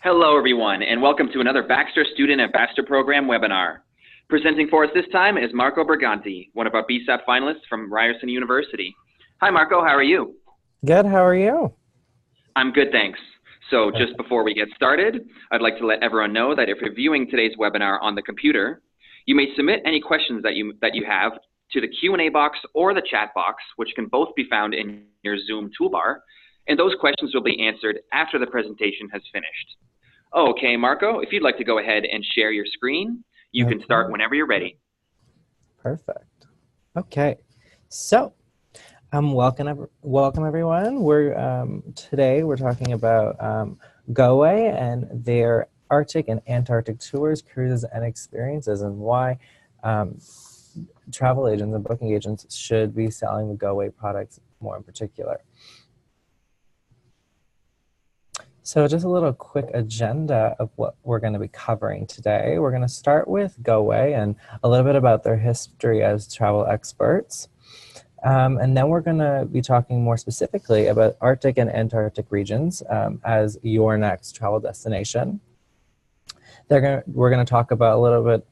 Hello, everyone, and welcome to another Baxter Student at Baxter Program webinar. Presenting for us this time is Marco Briganti, one of our BSAP finalists from Ryerson University. Hi, Marco. How are you? Good. How are you? I'm good, thanks. So just before we get started, I'd like to let everyone know that if you're viewing today's webinar on the computer, you may submit any questions that you have to the Q&A box or the chat box, which can both be found in your Zoom toolbar, and those questions will be answered after the presentation has finished. Okay, Marco, if you'd like to go ahead and share your screen, you can start whenever you're ready. Perfect. Okay, so welcome everyone. Today we're talking about Goway and their Arctic and Antarctic tours, cruises, and experiences, and why travel agents and booking agents should be selling the Goway products more in particular. So just a little quick agenda of what we're going to be covering today. We're going to start with Goway and a little bit about their history as travel experts. And then we're going to be talking more specifically about Arctic and Antarctic regions as your next travel destination. We're going to talk about a little bit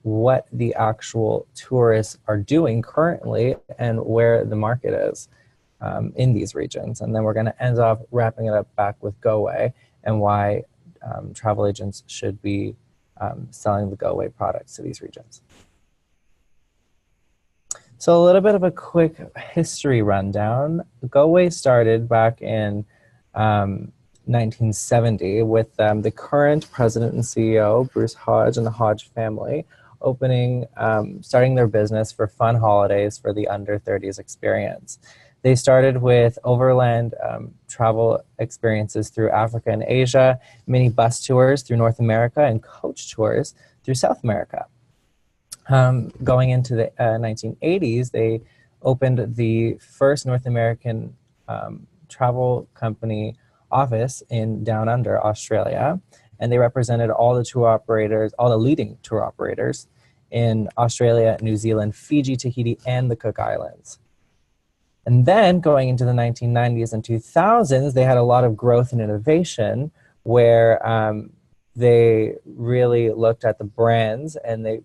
what the actual tourists are doing currently and where the market is in these regions. And then we're going to end off wrapping it up back with Goway and why travel agents should be selling the Goway products to these regions. So a little bit of a quick history rundown. Goway started back in 1970 with the current president and CEO, Bruce Hodge, and the Hodge family starting their business for fun holidays for the under 30s experience. They started with overland travel experiences through Africa and Asia, mini bus tours through North America, and coach tours through South America. Going into the 1980s, they opened the first North American travel company office in Down Under, Australia, and they represented all the leading tour operators in Australia, New Zealand, Fiji, Tahiti, and the Cook Islands. And then going into the 1990s and 2000s, they had a lot of growth and innovation where they really looked at the brands and they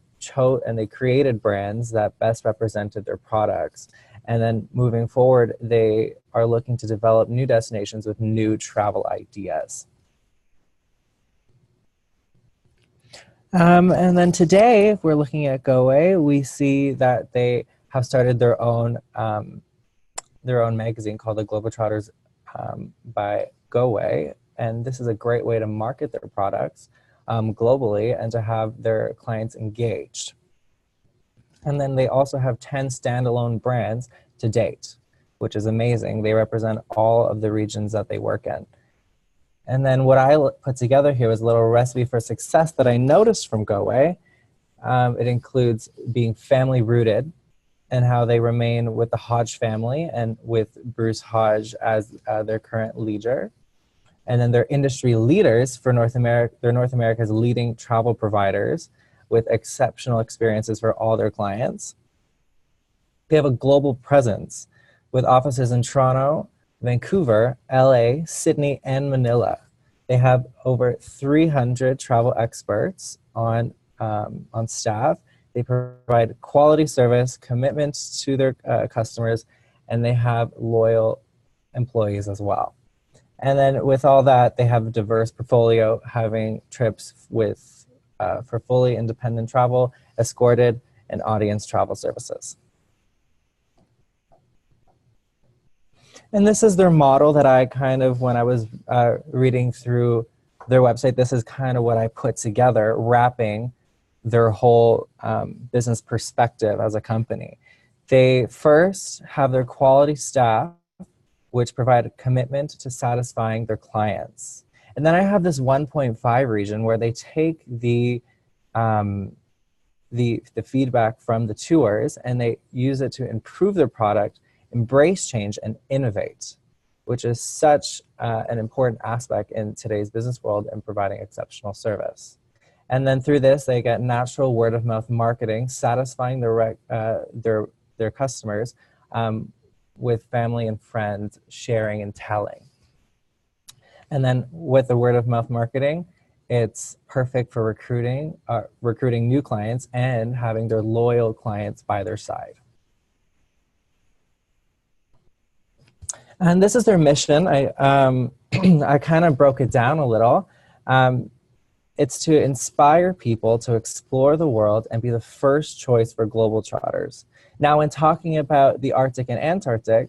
created brands that best represented their products. And then moving forward, they are looking to develop new destinations with new travel ideas. And then today, if we're looking at Goway, we see that they have started their own magazine called the Globetrotters by Goway. And this is a great way to market their products globally and to have their clients engaged. And then they also have 10 standalone brands to date, which is amazing. They represent all of the regions that they work in. And then what I put together here was a little recipe for success that I noticed from Goway. It includes being family rooted, and how they remain with the Hodge family and with Bruce Hodge as their current leader. And then they're industry leaders for North America. They're North America's leading travel providers with exceptional experiences for all their clients. They have a global presence with offices in Toronto, Vancouver, LA, Sydney, and Manila. They have over 300 travel experts on staff. They provide quality service, commitments to their customers, and they have loyal employees as well. And then with all that, they have a diverse portfolio, having trips for fully independent travel, escorted, and audience travel services. And this is their model that I when I was reading through their website, this is kind of what I put together, wrapping their whole business perspective as a company. They first have their quality staff, which provide a commitment to satisfying their clients. And then I have this 1.5 region where they take the feedback from the tours and they use it to improve their product, embrace change, and innovate, which is such an important aspect in today's business world and providing exceptional service. And then through this, they get natural word-of-mouth marketing, satisfying their customers with family and friends sharing and telling. And then with the word of mouth marketing, it's perfect for recruiting new clients and having their loyal clients by their side. And this is their mission. I kind of broke it down a little. It's to inspire people to explore the world and be the first choice for global charters. Now, when talking about the Arctic and Antarctic,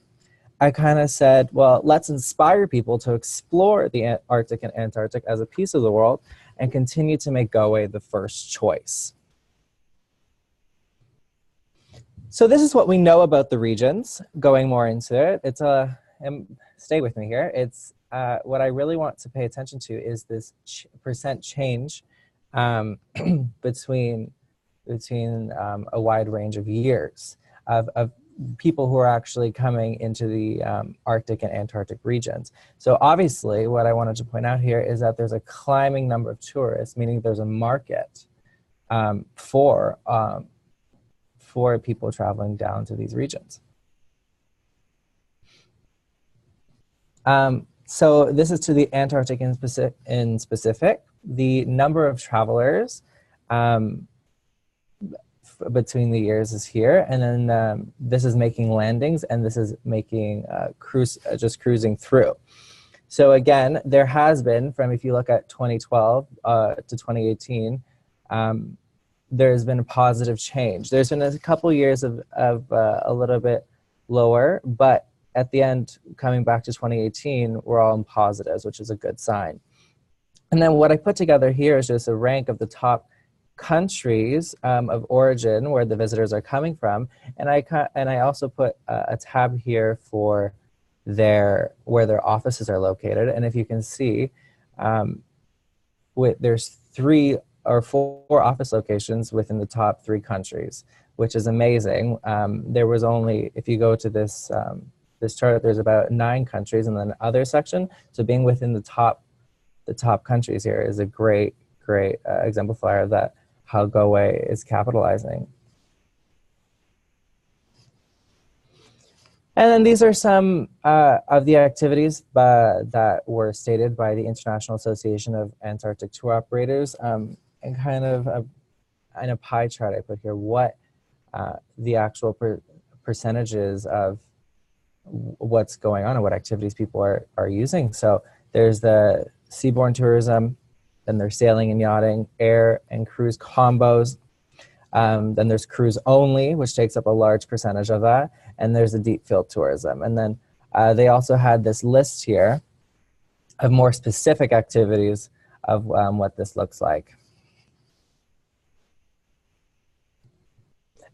I kind of said, well, let's inspire people to explore the Arctic and Antarctic as a piece of the world and continue to make Goway the first choice. So this is what we know about the regions. Going more into it, it's stay with me here. It's what I really want to pay attention to is this percent change between a wide range of years of people who are actually coming into the Arctic and Antarctic regions. So obviously what I wanted to point out here is that there's a climbing number of tourists, meaning there's a market for people traveling down to these regions. So this is to the Antarctic in specific. The number of travelers between the years is here, and then this is making landings, and this is making just cruising through. So again, there has been, if you look at 2012 to 2018, there's been a positive change. There's been a couple years of a little bit lower, but at the end, coming back to 2018, we're all in positives, which is a good sign. And then what I put together here is just a rank of the top countries of origin where the visitors are coming from, and I also put a tab here for where their offices are located. And if you can see, there's 3 or 4 office locations within the top 3 countries, which is amazing. There was only, if you go to this chart, there's about 9 countries in the other section. So being within the top countries here is a great exemplifier of that, how Goway is capitalizing. And then these are some of the activities that were stated by the International Association of Antarctic Tour Operators, and kind of in a pie chart I put here what the actual percentages of what's going on and what activities people are using. So there's the seaborne tourism, then there's sailing and yachting, air and cruise combos. Then there's cruise only, which takes up a large percentage of that. And there's the deep field tourism. And then they also had this list here of more specific activities of what this looks like.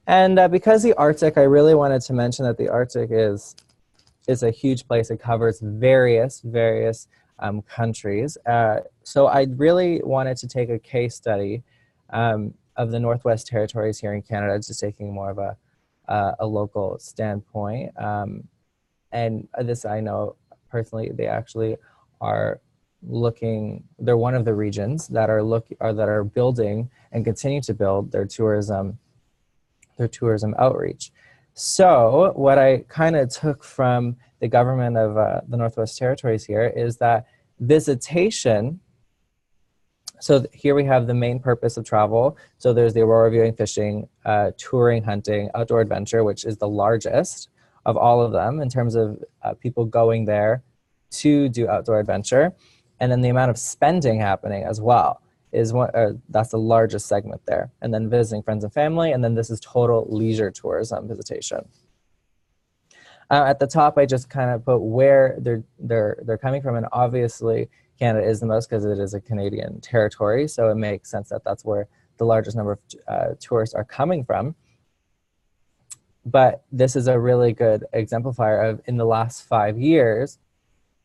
And because the Arctic, I really wanted to mention that the Arctic is a huge place. It covers various countries. So I really wanted to take a case study of the Northwest Territories here in Canada, just taking more of a local standpoint. And this, I know personally, they actually are looking, they're one of the regions that are building and continue to build their tourism outreach. So what I kind of took from the government of the Northwest Territories here is that visitation, so here we have the main purpose of travel. So there's the aurora viewing, fishing, touring, hunting, outdoor adventure, which is the largest of all of them in terms of people going there to do outdoor adventure. And then the amount of spending happening as well is that's the largest segment there. And then visiting friends and family, and then this is total leisure tourism visitation. At the top, I just kind of put where they're coming from, and obviously Canada is the most because it is a Canadian territory, so it makes sense that that's where the largest number of tourists are coming from. But this is a really good exemplifier of, in the last 5 years,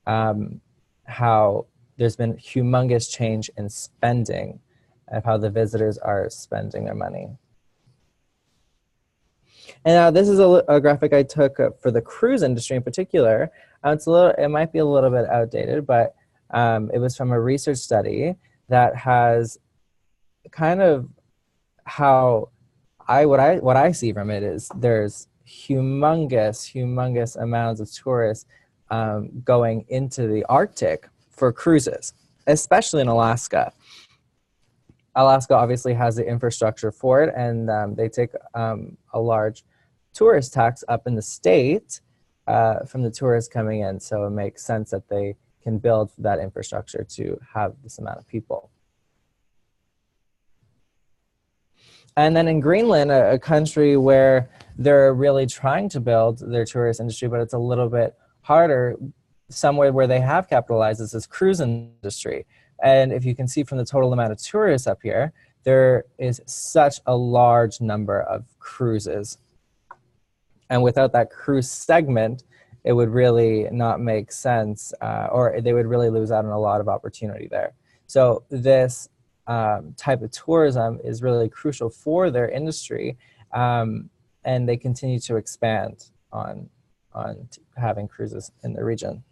how there's been humongous change in spending, of how the visitors are spending their money. And now this is a graphic I took for the cruise industry in particular. It might be a little bit outdated, but it was from a research study that has kind of how what I see from it is there's humongous amounts of tourists going into the Arctic for cruises, especially in Alaska. Alaska obviously has the infrastructure for it, and they take a large tourist tax up in the state from the tourists coming in. So it makes sense that they can build that infrastructure to have this amount of people. And then in Greenland, a country where they're really trying to build their tourist industry, but it's a little bit harder, somewhere where they have capitalized is this cruise industry. And if you can see from the total amount of tourists up here, there is such a large number of cruises. And without that cruise segment, it would really not make sense, or they would really lose out on a lot of opportunity there. So this type of tourism is really crucial for their industry, and they continue to expand on having cruises in the region.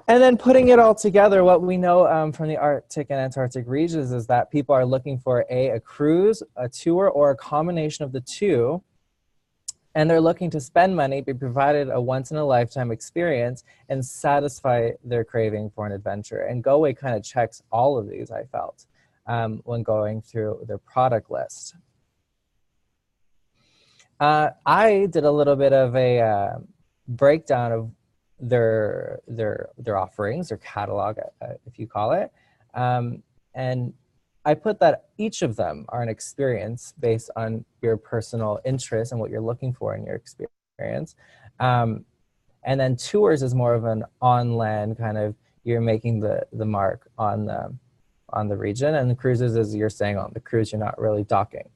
And then putting it all together, what we know from the Arctic and Antarctic regions is that people are looking for a cruise, a tour, or a combination of the two. And they're looking to spend money, be provided a once-in-a-lifetime experience, and satisfy their craving for an adventure. And Goway kind of checks all of these, I felt, when going through their product list. I did a little bit of a breakdown of their offerings, their catalog, if you call it. And I put that each of them are an experience based on your personal interest and what you're looking for in your experience. And then tours is more of an on-land kind of, you're making the mark on the region, and the cruises is you're saying on the cruise, you're not really docking.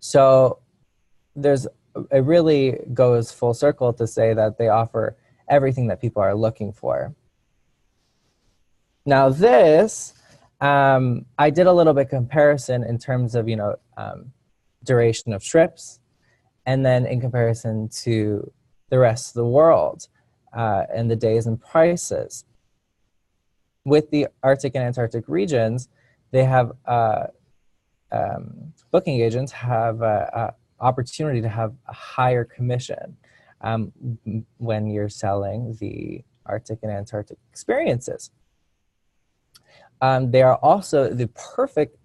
So it really goes full circle to say that they offer everything that people are looking for. Now this, I did a little bit comparison in terms of, duration of trips, and then in comparison to the rest of the world and the days and prices. With the Arctic and Antarctic regions, they have, booking agents have an opportunity to have a higher commission when you're selling the Arctic and Antarctic experiences. They are also the perfect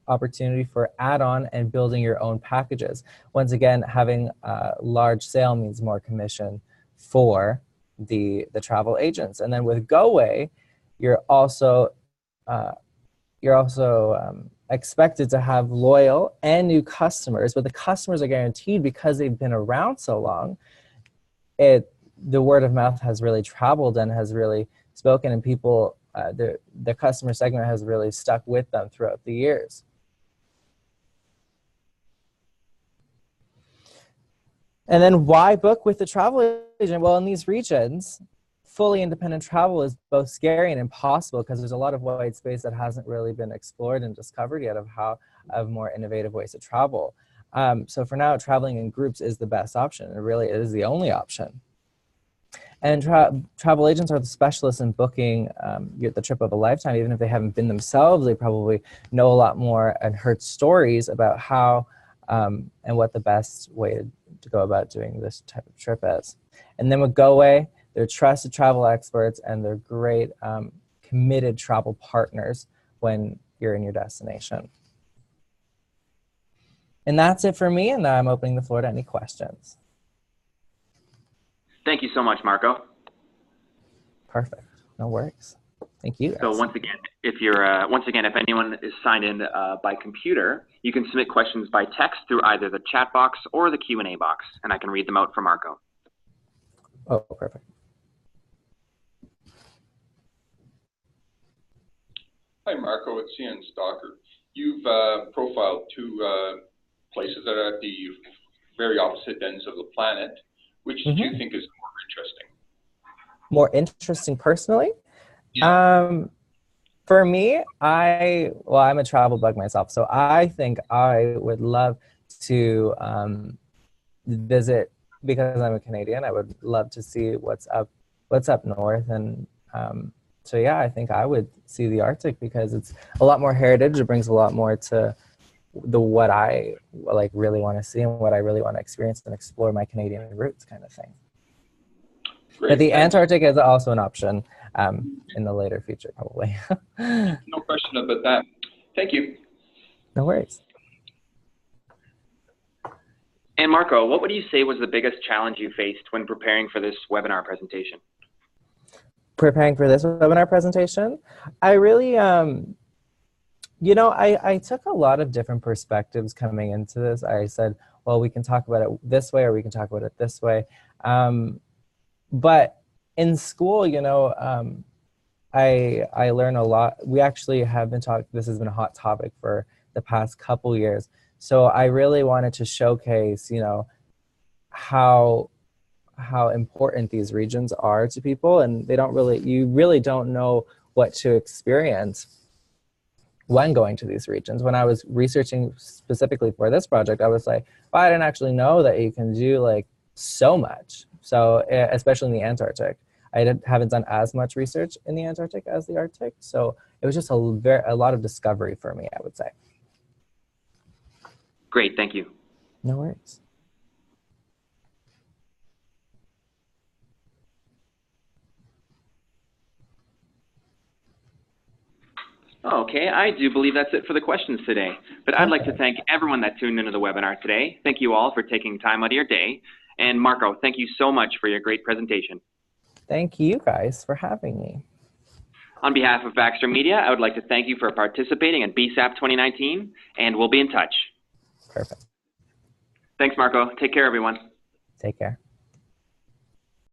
opportunity for add-on and building your own packages. Once again, having a large sale means more commission for the travel agents. And then with Goway, you're also expected to have loyal and new customers, but the customers are guaranteed because they've been around so long. The word of mouth has really traveled and has really spoken, and people, the customer segment has really stuck with them throughout the years. And then why book with the travel agent? Well, in these regions, fully independent travel is both scary and impossible because there's a lot of white space that hasn't really been explored and discovered yet of more innovative ways to travel. So for now, traveling in groups is the best option. It really is the only option. And travel agents are the specialists in booking the trip of a lifetime. Even if they haven't been themselves, they probably know a lot more and heard stories about how and what the best way to go about doing this type of trip is. And then with Goway, they're trusted travel experts, and they're great committed travel partners when you're in your destination. And that's it for me, and now I'm opening the floor to any questions. Thank you so much, Marco. Perfect. No worries. Thank you, guys. So once again, if anyone is signed in by computer, you can submit questions by text through either the chat box or the Q&A box, and I can read them out for Marco. Oh, perfect. Hi, Marco. It's Ian Stalker. You've profiled two places that are at the very opposite ends of the planet. Which do you think is more interesting? More interesting personally? Yeah. For me, I'm a travel bug myself, so I think I would love to visit, because I'm a Canadian, I would love to see what's up north. And so yeah, I think I would see the Arctic because it's a lot more heritage. It brings a lot more to what I really want to see and what I really want to experience and explore my Canadian roots kind of thing. Great, But the thanks. Antarctic is also an option in the later future, probably. No question about that. Thank you. No worries. And Marco, what would you say was the biggest challenge you faced when preparing for this webinar presentation? Preparing for this webinar presentation, I really, you know, I took a lot of different perspectives coming into this. I said, well, we can talk about it this way or we can talk about it this way. But in school, you know, I learn a lot. We actually have been talking, this has been a hot topic for the past couple years. So I really wanted to showcase, you know, how important these regions are to people, and they don't really, you really don't know what to experience when going to these regions. When I was researching specifically for this project, I was like, well, I didn't actually know that you can do like so much. So especially in the Antarctic. I haven't done as much research in the Antarctic as the Arctic. So it was just a lot of discovery for me, I would say. Great, thank you. No worries. Okay, I do believe that's it for the questions today. But I'd like to thank everyone that tuned into the webinar today. Thank you all for taking time out of your day. And Marco, thank you so much for your great presentation. Thank you guys for having me. On behalf of Baxter Media, I would like to thank you for participating in BSAP 2019, and we'll be in touch. Perfect. Thanks, Marco. Take care, everyone. Take care.